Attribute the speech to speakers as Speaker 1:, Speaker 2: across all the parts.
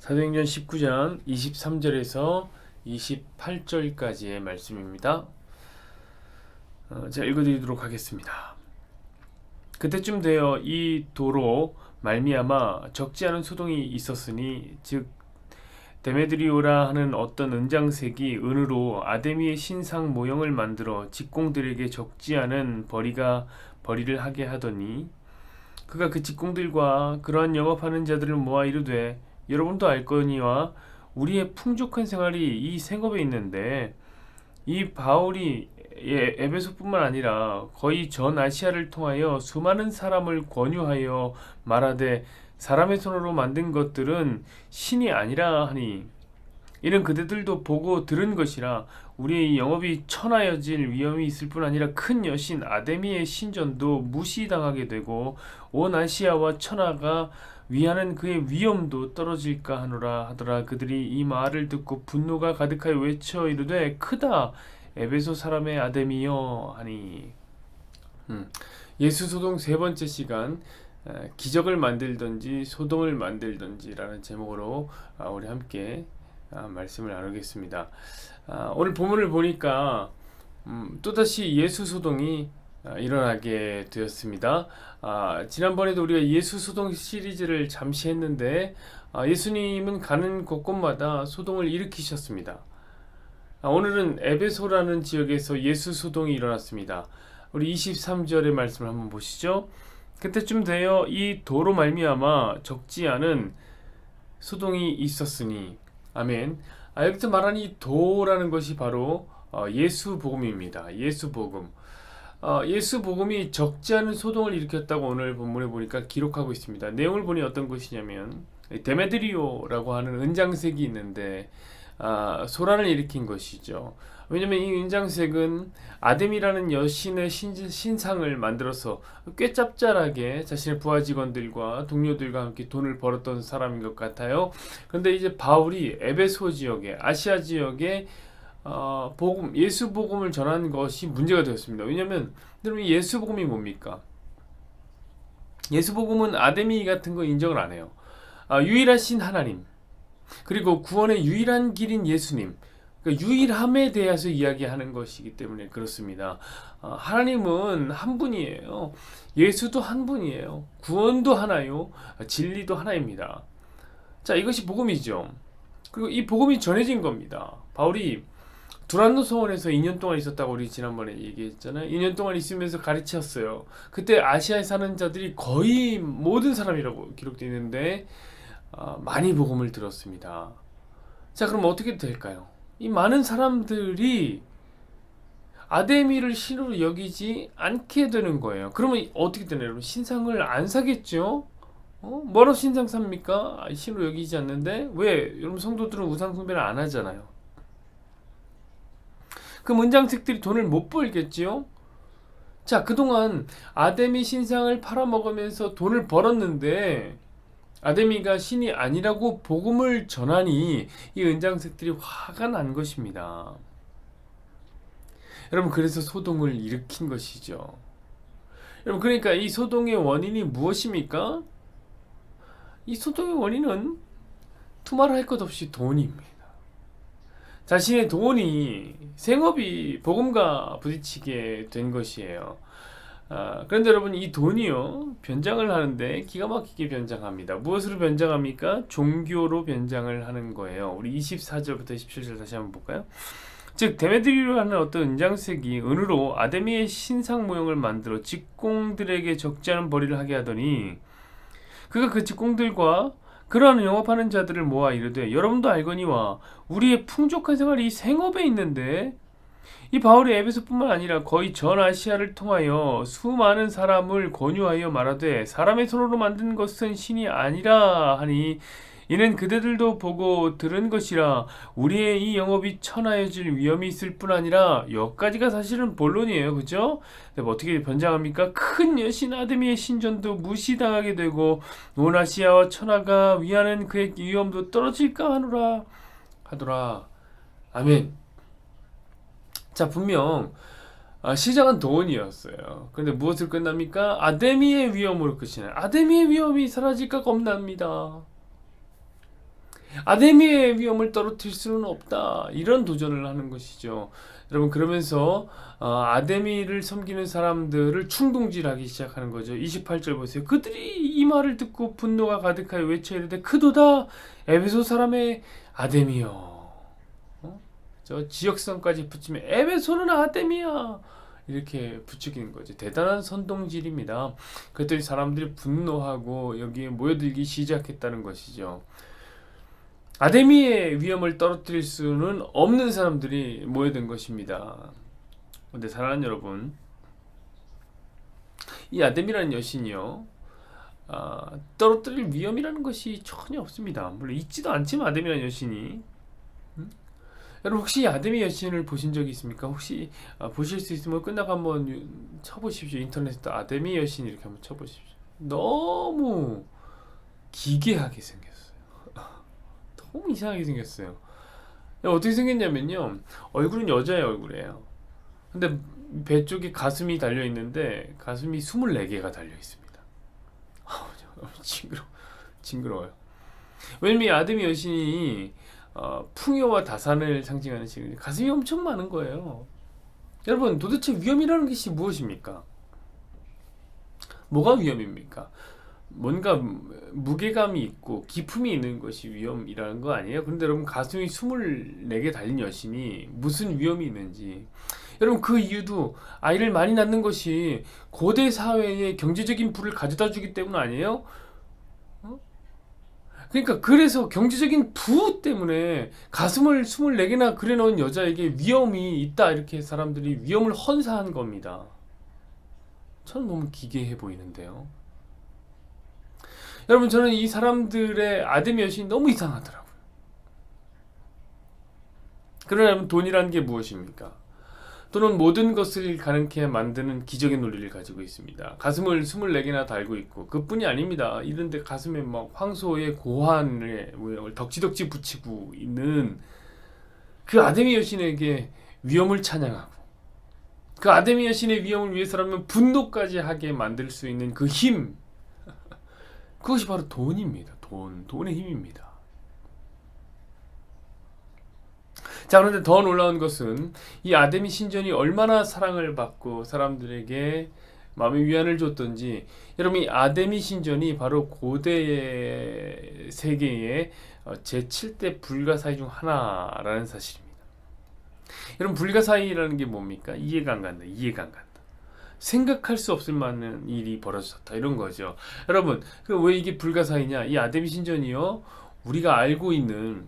Speaker 1: 사도행전 19장 23절에서 28절까지의 말씀입니다. 제가 읽어드리도록 하겠습니다. 그때쯤 되어 이 도로 말미암아 적지 않은 소동이 있었으니 즉 데메드리오라 하는 어떤 은장색이 은으로 아데미의 신상 모형을 만들어 직공들에게 적지 않은 벌이를 하게 하더니 그가 그 직공들과 그러한 영업하는 자들을 모아 이르되 여러분도 알거니와 우리의 풍족한 생활이 이 생업에 있는데 이 바울이 에베소뿐만 아니라 거의 전 아시아를 통하여 수많은 사람을 권유하여 말하되 사람의 손으로 만든 것들은 신이 아니라 하니 이는 그대들도 보고 들은 것이라 우리의 영업이 천하여질 위험이 있을 뿐 아니라 큰 여신 아데미의 신전도 무시당하게 되고 온 아시아와 천하가 위하는 그의 위엄도 떨어질까 하노라 하더라. 그들이 이 말을 듣고 분노가 가득하여 외쳐 이르되 크다 에베소 사람의 아데미여 하니. 예수 소동 세 번째 시간, 기적을 만들든지 소동을 만들든지라는 제목으로 우리 함께 말씀을 나누겠습니다. 오늘 본문을 보니까 또다시 예수 소동이 일어나게 되었습니다. 지난번에도 우리가 예수 소동 시리즈를 잠시 했는데 예수님은 가는 곳곳마다 소동을 일으키셨습니다. 오늘은 에베소라는 지역에서 예수 소동이 일어났습니다. 우리 23절의 말씀을 한번 보시죠. 그때쯤 되어 이 도로 말미암아 적지 않은 소동이 있었으니 아멘. 여기서 말하는 이 도라는 것이 바로 예수 복음입니다. 예수 복음. 예수 복음이 적지 않은 소동을 일으켰다고 오늘 본문에 보니까 기록하고 있습니다. 내용을 보니 어떤 것이냐면 데메드리오라고 하는 은장색이 있는데 소란을 일으킨 것이죠. 왜냐면 이 은장색은 아데미라는 여신의 신상을 만들어서 꽤 짭짤하게 자신의 부하 직원들과 동료들과 함께 돈을 벌었던 사람인 것 같아요. 그런데 이제 바울이 에베소 지역에, 아시아 지역에 예수 복음을 전한 것이 문제가 되었습니다. 왜냐면 여러분, 예수 복음이 뭡니까? 예수 복음은 아데미 같은 거 인정을 안 해요. 유일하신 하나님, 그리고 구원의 유일한 길인 예수님, 그러니까 유일함에 대해서 이야기하는 것이기 때문에 그렇습니다. 하나님은 한 분이에요. 예수도 한 분이에요. 구원도 하나요. 진리도 하나입니다. 자, 이것이 복음이죠. 그리고 이 복음이 전해진 겁니다. 바울이 두란노 소원에서 2년 동안 있었다고 우리 지난번에 얘기했잖아요. 2년 동안 있으면서 가르쳤어요. 그때 아시아에 사는 자들이 거의 모든 사람이라고 기록되어 있는데 많이 복음을 들었습니다. 자, 그럼 어떻게 될까요? 이 많은 사람들이 아데미를 신으로 여기지 않게 되는 거예요. 그러면 어떻게 되나요? 여러분, 신상을 안 사겠죠? 뭐로 신상 삽니까? 신으로 여기지 않는데 왜? 여러분, 성도들은 우상 숭배를 안 하잖아요. 그 문장책들이 돈을 못 벌겠지요? 자, 그동안 아데미 신상을 팔아먹으면서 돈을 벌었는데 아데미가 신이 아니라고 복음을 전하니 이 은장색들이 화가 난 것입니다. 여러분, 그래서 소동을 일으킨 것이죠. 여러분, 그러니까 이 소동의 원인이 무엇입니까? 이 소동의 원인은 두말할 것 없이 돈입니다. 자신의 돈이, 생업이 복음과 부딪히게 된 것이에요. 그런데 여러분, 이 돈이요, 변장을 하는데 기가 막히게 변장합니다. 무엇으로 변장합니까? 종교로 변장을 하는 거예요. 우리 24절부터 27절 다시 한번 볼까요? 즉 데메드리오라는 어떤 은장색이 은으로 아데미의 신상 모형을 만들어 직공들에게 적지 않은 벌이를 하게 하더니 그가 그 직공들과 그러한 영업하는 자들을 모아 이르되 여러분도 알거니와 우리의 풍족한 생활이 이 생업에 있는데 이 바울이 에베소뿐만 아니라 거의 전 아시아를 통하여 수많은 사람을 권유하여 말하되 사람의 손으로 만든 것은 신이 아니라 하니 이는 그대들도 보고 들은 것이라 우리의 이 영업이 천하여질 위험이 있을 뿐 아니라 여기까지가 사실은 본론이에요. 그죠? 어떻게 변장합니까? 큰 여신 아데미의 신전도 무시당하게 되고 온 아시아와 천하가 위하는 그의 위엄도 떨어질까 하더라. 아멘. 자, 분명 시작은 돈이었어요. 그런데 무엇을 끝납니까? 아데미의 위엄으로 끝이 나요. 아데미의 위엄이 사라질까 겁납니다. 아데미의 위험을 떨어뜨릴 수는 없다. 이런 도전을 하는 것이죠. 여러분 그러면서 아데미를 섬기는 사람들을 충동질하기 시작하는 거죠. 28절 보세요. 그들이 이 말을 듣고 분노가 가득하여 외쳐 이르되 크도다 에베소 사람의 아데미여. 저 지역성까지 붙이면 에베소는 아데미야 이렇게 부추기는 거죠. 대단한 선동질입니다. 그랬더니 사람들이 분노하고 여기에 모여들기 시작했다는 것이죠. 아데미의 위험을 떨어뜨릴 수는 없는 사람들이 모여든 것입니다. 근데 사랑하는 여러분, 이 아데미라는 여신이요, 떨어뜨릴 위험이라는 것이 전혀 없습니다. 물론 있지도 않지만 아데미라는 여신이, 여러분 혹시 아데미 여신을 보신 적이 있습니까? 혹시 보실 수 있으면 끝나고 한번 쳐보십시오. 인터넷에 아데미 여신 이렇게 한번 쳐보십시오. 너무 기괴하게 생겼어요. 너무 이상하게 생겼어요. 어떻게 생겼냐면요, 얼굴은 여자의 얼굴이에요. 근데 배 쪽에 가슴이 달려 있는데 가슴이 24개가 달려 있습니다. 징그러워요. 왜냐면 이 아데미 여신이 풍요와 다산을 상징하는 신이 가슴이 엄청 많은 거예요. 여러분 도대체 위험이라는 것이 무엇입니까? 뭐가 위험입니까? 뭔가 무게감이 있고 기품이 있는 것이 위험이라는 거 아니에요? 그런데 여러분 가슴이 24개 달린 여신이 무슨 위험이 있는지, 여러분 그 이유도 아이를 많이 낳는 것이 고대 사회에 경제적인 부를 가져다 주기 때문 아니에요? 그러니까 그래서 경제적인 부 때문에 가슴을 24개나 그려 놓은 여자에게 위험이 있다 이렇게 사람들이 위험을 헌사한 겁니다. 저는 너무 기괴해 보이는데요. 여러분 저는 이 사람들의 아데미 여신이 너무 이상하더라고요. 그러나 돈이라는 게 무엇입니까? 돈은 모든 것을 가능케 만드는 기적의 논리를 가지고 있습니다. 가슴을 24개나 달고 있고 그뿐이 아닙니다. 이런데 가슴에 막 황소의 고환을 덕지덕지 붙이고 있는 그 아데미 여신에게 위험을 찬양하고 그 아데미 여신의 위험을 위해서라면 분노까지 하게 만들 수 있는 그 힘, 그것이 바로 돈입니다. 돈의 힘입니다. 자, 그런데 더 놀라운 것은 이 아데미 신전이 얼마나 사랑을 받고 사람들에게 마음의 위안을 줬던지, 여러분 이 아데미 신전이 바로 고대의 세계의 제7대 불가사의 중 하나라는 사실입니다. 여러분 불가사의라는 게 뭡니까? 이해가 안 간다. 생각할 수 없을 만한 일이 벌어졌다 이런 거죠. 여러분 왜 이게 불가사의냐? 이 아데미 신전이요, 우리가 알고 있는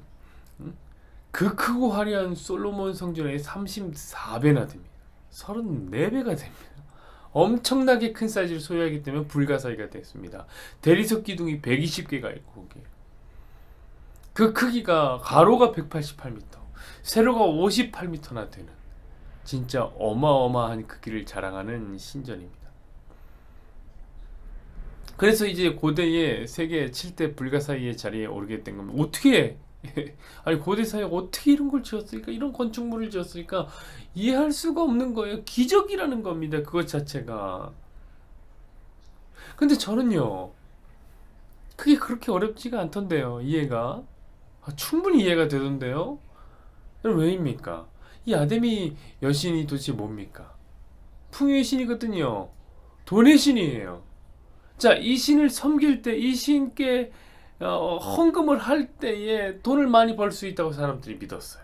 Speaker 1: 그 크고 화려한 솔로몬 성전의 34배나 됩니다. 34배가 됩니다. 엄청나게 큰 사이즈를 소유하기 때문에 불가사의가 됐습니다. 대리석 기둥이 120개가 있고 거기에 그 크기가 가로가 188m, 세로가 58m나 되는 진짜 어마어마한 크기를 자랑하는 신전입니다. 그래서 이제 고대의 세계 7대 불가사의의 자리에 오르게 된 겁니다. 어떻게 아니 고대 사회가 어떻게 이런 걸 지었을까? 이런 건축물을 지었을까? 이해할 수가 없는 거예요. 기적이라는 겁니다. 그것 자체가. 근데 저는요, 그게 그렇게 어렵지가 않던데요. 이해가. 충분히 이해가 되던데요. 왜입니까? 이 아데미 여신이 도대체 뭡니까? 풍요의 신이거든요. 돈의 신이에요. 자, 이 신을 섬길 때, 이 신께 헌금을 할 때에 돈을 많이 벌 수 있다고 사람들이 믿었어요.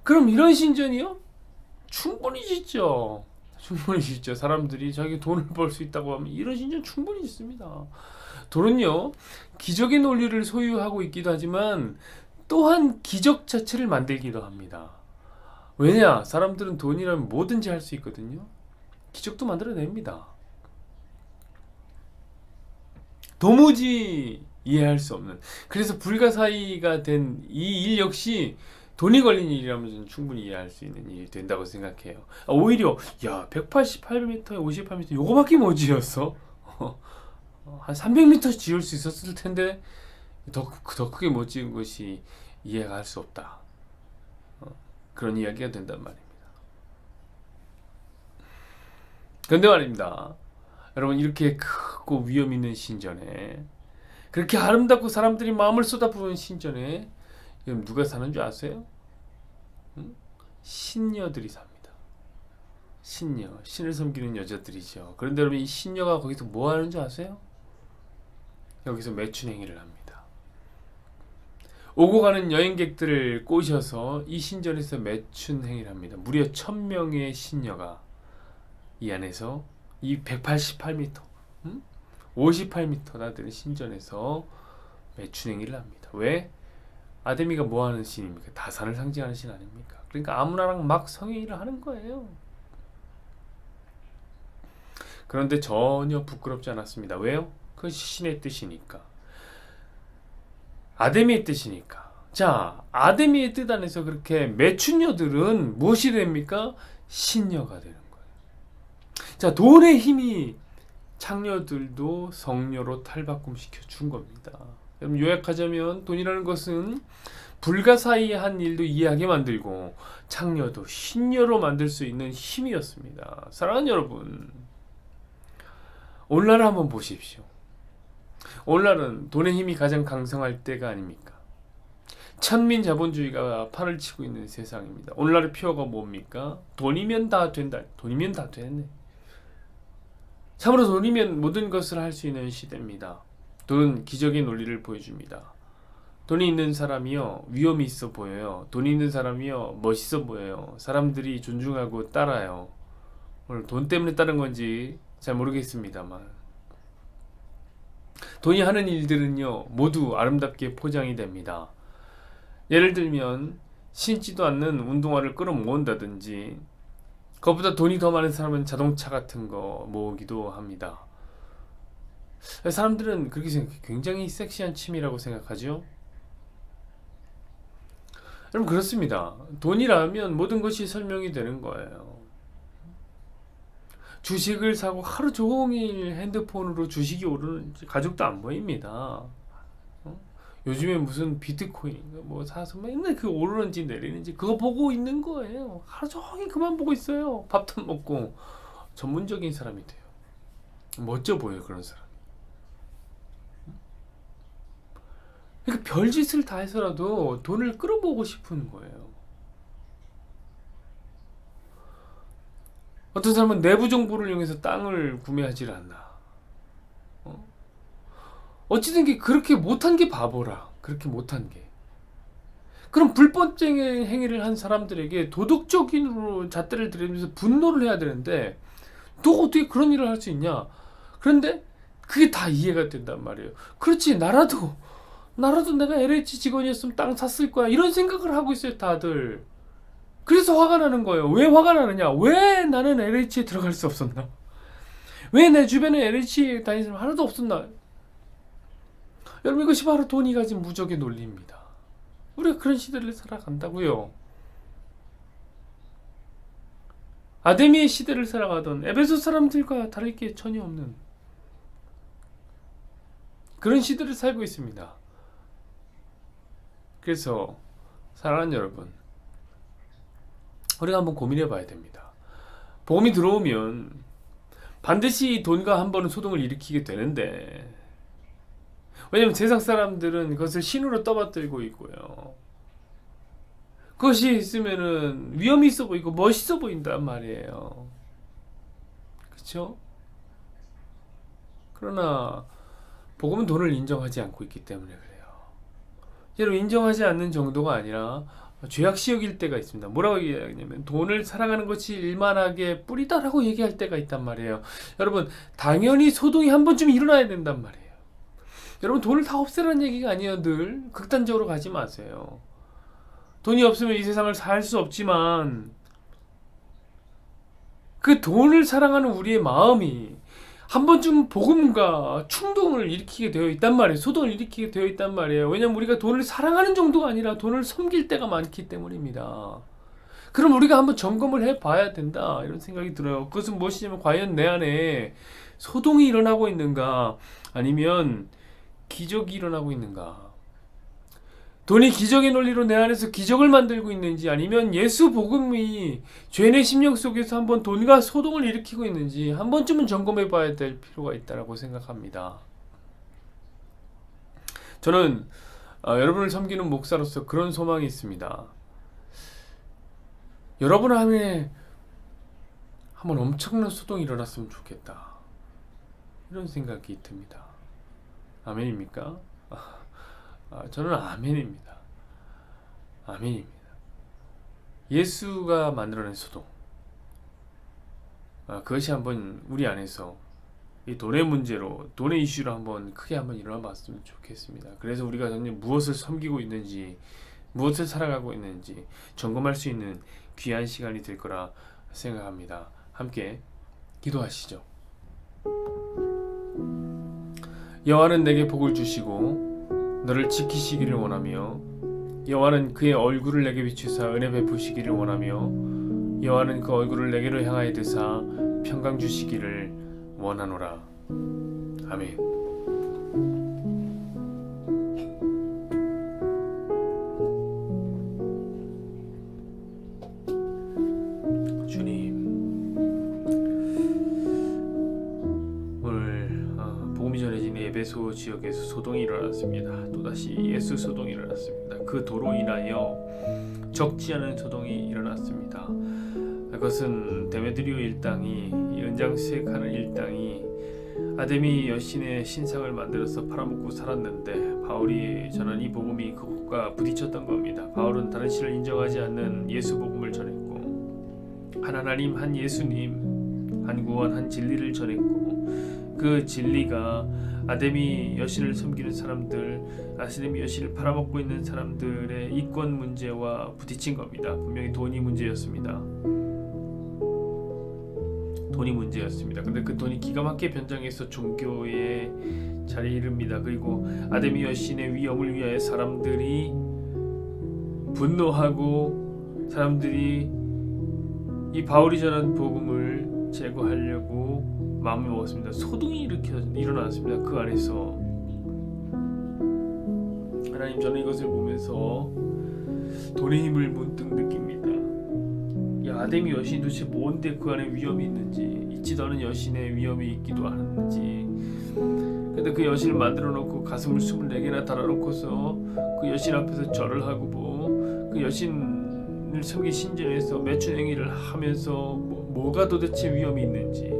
Speaker 1: 그럼 이런 신전이요? 충분히 짓죠. 사람들이 자기 돈을 벌 수 있다고 하면 이런 신전 충분히 짓습니다. 돈은요, 기적의 논리를 소유하고 있기도 하지만 또한 기적 자체를 만들기도 합니다. 왜냐? 사람들은 돈이라면 뭐든지 할 수 있거든요. 기적도 만들어냅니다. 도무지 이해할 수 없는, 그래서 불가사의가 된 이 일 역시 돈이 걸린 일이라면 저는 충분히 이해할 수 있는 일이 된다고 생각해요. 오히려 188m에 58m 요거밖에 못 지었어? 한 300m 지을 수 있었을 텐데 더 크게 못 지은 것이 이해가 할 수 없다. 그런 이야기가 된단 말입니다. 그런데 말입니다. 여러분 이렇게 크고 위험 있는 신전에 그렇게 아름답고 사람들이 마음을 쏟아부은 신전에 지금 누가 사는 줄 아세요? 응? 신녀들이 삽니다. 신녀, 신을 섬기는 여자들이죠. 그런데 여러분 이 신녀가 거기서 뭐 하는 줄 아세요? 여기서 매춘 행위를 합니다. 오고 가는 여행객들을 꼬셔서 이 신전에서 매춘 행위를 합니다. 무려 1000명의 신녀가 이 안에서 이 188m, 58m나 되는 신전에서 매춘 행위를 합니다. 왜? 아데미가 뭐 하는 신입니까? 다산을 상징하는 신 아닙니까? 그러니까 아무나랑 막 성행위를 하는 거예요. 그런데 전혀 부끄럽지 않았습니다. 왜요? 그 신의 뜻이니까. 아데미의 뜻이니까. 자, 아데미의 뜻 안에서 그렇게 매춘녀들은 무엇이 됩니까? 신녀가 되는 거예요. 자, 돈의 힘이 창녀들도 성녀로 탈바꿈시켜 준 겁니다. 여러분 요약하자면 돈이라는 것은 불가사의한 일도 이해하게 만들고 창녀도 신녀로 만들 수 있는 힘이었습니다. 사랑하는 여러분, 오늘날 한번 보십시오. 오늘날은 돈의 힘이 가장 강성할 때가 아닙니까? 천민 자본주의가 판을 치고 있는 세상입니다. 오늘날의 표어가 뭡니까? 돈이면 다 된다. 돈이면 다 되네. 참으로 돈이면 모든 것을 할 수 있는 시대입니다. 돈은 기적의 논리를 보여줍니다. 돈이 있는 사람이요 위험이 있어 보여요. 돈이 있는 사람이요 멋있어 보여요. 사람들이 존중하고 따라요. 오늘 돈 때문에 따른 건지 잘 모르겠습니다만 돈이 하는 일들은요 모두 아름답게 포장이 됩니다. 예를 들면 신지도 않는 운동화를 끌어모은다든지, 그것보다 돈이 더 많은 사람은 자동차 같은 거 모으기도 합니다. 사람들은 그렇게 생각해. 굉장히 섹시한 취미라고 생각하죠. 여러분 그렇습니다. 돈이라면 모든 것이 설명이 되는 거예요. 주식을 사고 하루 종일 핸드폰으로 주식이 오르는지 가족도 안 보입니다. 요즘에 무슨 비트코인 뭐 사서 맨날 그 오르는지 내리는지 그거 보고 있는 거예요. 하루 종일 그만 보고 있어요. 밥도 안 먹고. 전문적인 사람이 돼요. 멋져 보여요 그런 사람. 그러니까 별짓을 다 해서라도 돈을 끌어보고 싶은 거예요. 어떤 사람은 내부 정보를 이용해서 땅을 구매하지 않나. 어찌된 게 그렇게 못한 게 바보라. 그렇게 못한 게. 그럼 불법적인 행위를 한 사람들에게 도덕적인 잣대를 들이면서 분노를 해야 되는데 너 어떻게 그런 일을 할 수 있냐? 그런데 그게 다 이해가 된단 말이에요. 그렇지, 나라도 내가 LH 직원이었으면 땅 샀을 거야. 이런 생각을 하고 있어요, 다들. 그래서 화가 나는 거예요. 왜 화가 나느냐? 왜 나는 LH에 들어갈 수 없었나? 왜 내 주변에 LH에 다니는 사람 하나도 없었나? 여러분 이것이 바로 돈이 가진 무적의 논리입니다. 우리가 그런 시대를 살아간다고요. 아데미의 시대를 살아가던 에베소 사람들과 다를 게 전혀 없는 그런 시대를 살고 있습니다. 그래서 사랑하는 여러분, 우리가 한번 고민해 봐야 됩니다. 복음이 들어오면 반드시 돈과 한 번은 소동을 일으키게 되는데, 왜냐면 세상 사람들은 그것을 신으로 떠받들고 있고요. 그것이 있으면은 위험이 있어 보이고 멋있어 보인단 말이에요. 그렇죠? 그러나 복음은 돈을 인정하지 않고 있기 때문에 그래요. 여러분 인정하지 않는 정도가 아니라 죄악시 여길 때가 있습니다. 뭐라고 얘기하냐면 돈을 사랑하는 것이 일만하게 뿌리다라고 얘기할 때가 있단 말이에요. 여러분 당연히 소동이 한 번쯤 일어나야 된단 말이에요. 여러분 돈을 다 없애라는 얘기가 아니에요. 늘 극단적으로 가지 마세요. 돈이 없으면 이 세상을 살 수 없지만 그 돈을 사랑하는 우리의 마음이 한 번쯤 복음과 충동을 일으키게 되어 있단 말이에요. 소동을 일으키게 되어 있단 말이에요. 왜냐면 우리가 돈을 사랑하는 정도가 아니라 돈을 섬길 때가 많기 때문입니다. 그럼 우리가 한번 점검을 해봐야 된다 이런 생각이 들어요. 그것은 무엇이냐면 과연 내 안에 소동이 일어나고 있는가, 아니면 기적이 일어나고 있는가. 돈이 기적의 논리로 내 안에서 기적을 만들고 있는지, 아니면 예수 복음이 죄의 심령 속에서 한번 돈과 소동을 일으키고 있는지 한 번쯤은 점검해 봐야 될 필요가 있다고 생각합니다. 저는 여러분을 섬기는 목사로서 그런 소망이 있습니다. 여러분 안에 한번 엄청난 소동이 일어났으면 좋겠다. 이런 생각이 듭니다. 아멘입니까? 저는 아멘입니다. 아멘입니다. 예수가 만들어낸 소동, 그것이 한번 우리 안에서 이 돈의 문제로, 돈의 이슈로 한번 크게 한번 일어나봤으면 좋겠습니다. 그래서 우리가 무엇을 섬기고 있는지, 무엇을 살아가고 있는지 점검할 수 있는 귀한 시간이 될 거라 생각합니다. 함께 기도하시죠. 여호와는 내게 복을 주시고 너를 지키시기를 원하며, 여호와는 그의 얼굴을 내게 비추사 은혜 베푸시기를 원하며, 여호와는 그 얼굴을 내게로 향하여 드사 평강 주시기를 원하노라. 아멘. 주님, 오늘 복음이 전해진 에베소 지역에서 소동이 일어났습니다. 또다시 예수 소동이 일어났습니다. 그 도로 인하여 적지 않은 소동이 일어났습니다. 그것은 데메드리오 일당이, 연장수색하는 일당이 아데미 여신의 신상을 만들어서 팔아먹고 살았는데, 바울이 전한 이 복음이 그것과 부딪혔던 겁니다. 바울은 다른 신을 인정하지 않는 예수 복음을 전했고, 한 하나님, 한 예수님, 한 구원, 한 진리를 전했고, 그 진리가 아데미 여신을 섬기는 사람들, 아데미 여신을 팔아먹고 있는 사람들의 이권 문제와 부딪힌 겁니다. 분명히 돈이 문제였습니다. 돈이 문제였습니다. 근데 그 돈이 기가 막히게 변장해서 종교의 자리에 이릅니다. 그리고 아데미 여신의 위엄을 위하여 사람들이 분노하고, 사람들이 이 바울이 전한 복음을 제거하려고 마음을 먹었습니다. 소동이 일어났습니다. 그 안에서 하나님, 저는 이것을 보면서 돈의 힘을 문득 느낍니다. 아데미 여신이 도대체 뭔데 그 안에 위험이 있는지, 있지도 않은 여신의 위험이 있기도 하는지. 근데 그 여신을 만들어 놓고 가슴을 24개나 달아놓고서 그 여신 앞에서 절을 하고, 그 여신을 섬긴 신전에서 매춘행위를 하면서 뭐가 도대체 위험이 있는지,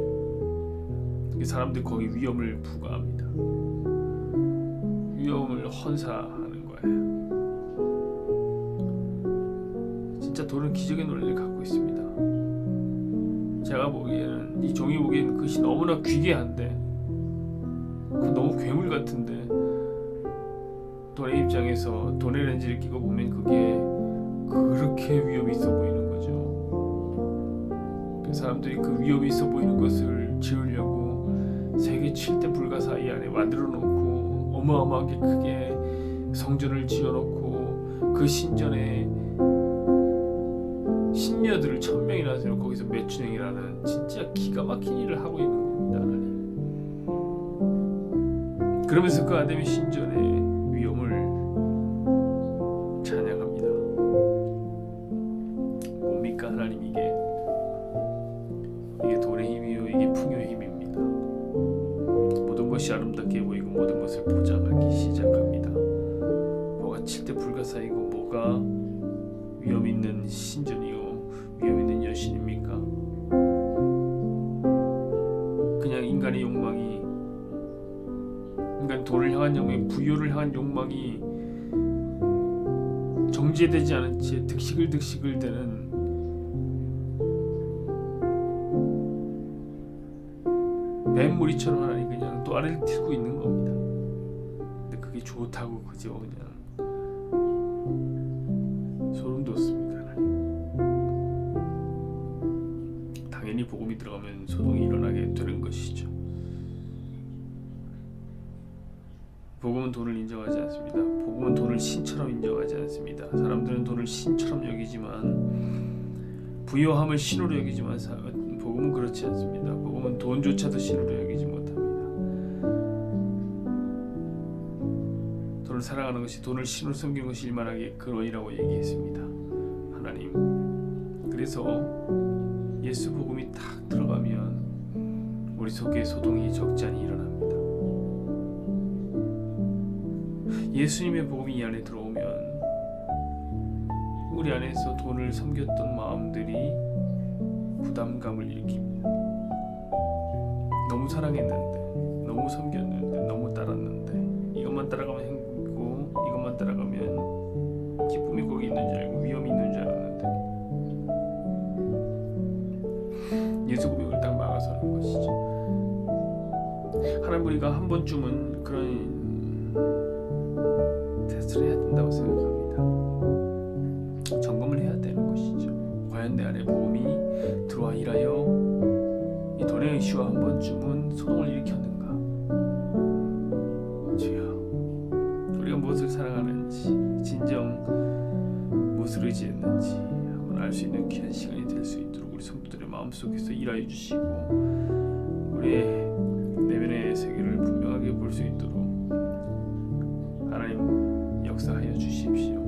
Speaker 1: 사람들이 거기 위험을 부과합니다. 위험을 헌사하는 거예요. 진짜 돈은 기적의 논리를 갖고 있습니다. 제가 보기에는, 이 종이 보기에는 그것이 너무나 귀괴한데, 너무 괴물 같은데, 돈의 입장에서 돈의 렌즈를 끼고 보면 그게 그렇게 위험이 있어 보이는 거죠. 그 사람들이 그 위험이 있어 보이는 것을 지으려고 세계 7대 불가사의 안에 만들어 놓고, 어마어마하게 크게 성전을 지어놓고, 그 신전에 신녀들을 1000명이나 세워 거기서 매춘행이라는 진짜 기가 막힌 일을 하고 있는 겁니다. 하나님. 그러면서 그 아데미 신전의 위엄을 찬양합니다. 뭡니까 하나님, 이게 돈의 힘이요, 이게 풍요의 힘입니다. 모든 것이 아름답게 보이고 모든 것을 포장하기 시작합니다. 뭐가 7대 불가사이고 뭐가 위험 있는 신전이요, 위험 있는 여신입니까? 그냥 인간의 욕망이, 인간 돈을 향한 욕망이, 부유를 향한 욕망이 정제되지 않은 채 득식을 되는 뱀무리처럼 하나님 그냥 또 아래를 딛고 있는 겁니다. 근데 그게 좋다고 그저 그냥 소름 돋습니다. 당연히 복음이 들어가면 소동이 일어나게 되는 것이죠. 복음은 돈을 인정하지 않습니다. 복음은 돈을 신처럼 인정하지 않습니다. 사람들은 돈을 신처럼 여기지만, 부요함을 신으로 여기지만, 복음은 그렇지 않습니다. 복음은 돈조차도 신으로 여기지 못합니다. 돈을 사랑하는 것이, 돈을 신으로 섬기는 것이 일만하게 근원이라고 얘기했습니다. 하나님, 그래서 예수 복음이 탁 들어가면 우리 속에 소동이 적지 않이 일어납니다. 예수님의 복음이 이 안에 들어오면 우리 안에서 돈을 섬겼던 마음들이 부담감을 일으킵니다. 너무 사랑했는데, 너무 섬겼는데, 너무 따랐는데, 이것만 따라가면 행복이고 이것만 따라가면 기쁨이 거기 있는 줄 알고 위험이 있는 줄 알았는데 예수 고백을 딱 막아서는 것이죠. 하나님, 우리가 한 번쯤은 그런 테스트를 해야 된다고 생각합니다. 점검을 해야 되는 것이죠. 과연 내 안에 복음이 들어와 일하여 이 돈의 이슈와 한 번쯤은 소동을 일으켰는가? 주여, 우리가 무엇을 사랑하는지, 진정 무엇을 의지했는지 한번 알 수 있는 귀한 시간이 될 수 있도록 우리 성도들의 마음속에서 일하여 주시고 우리의 내면의 세계를 분명하게 볼 수 있도록 하나님 역사하여 주십시오.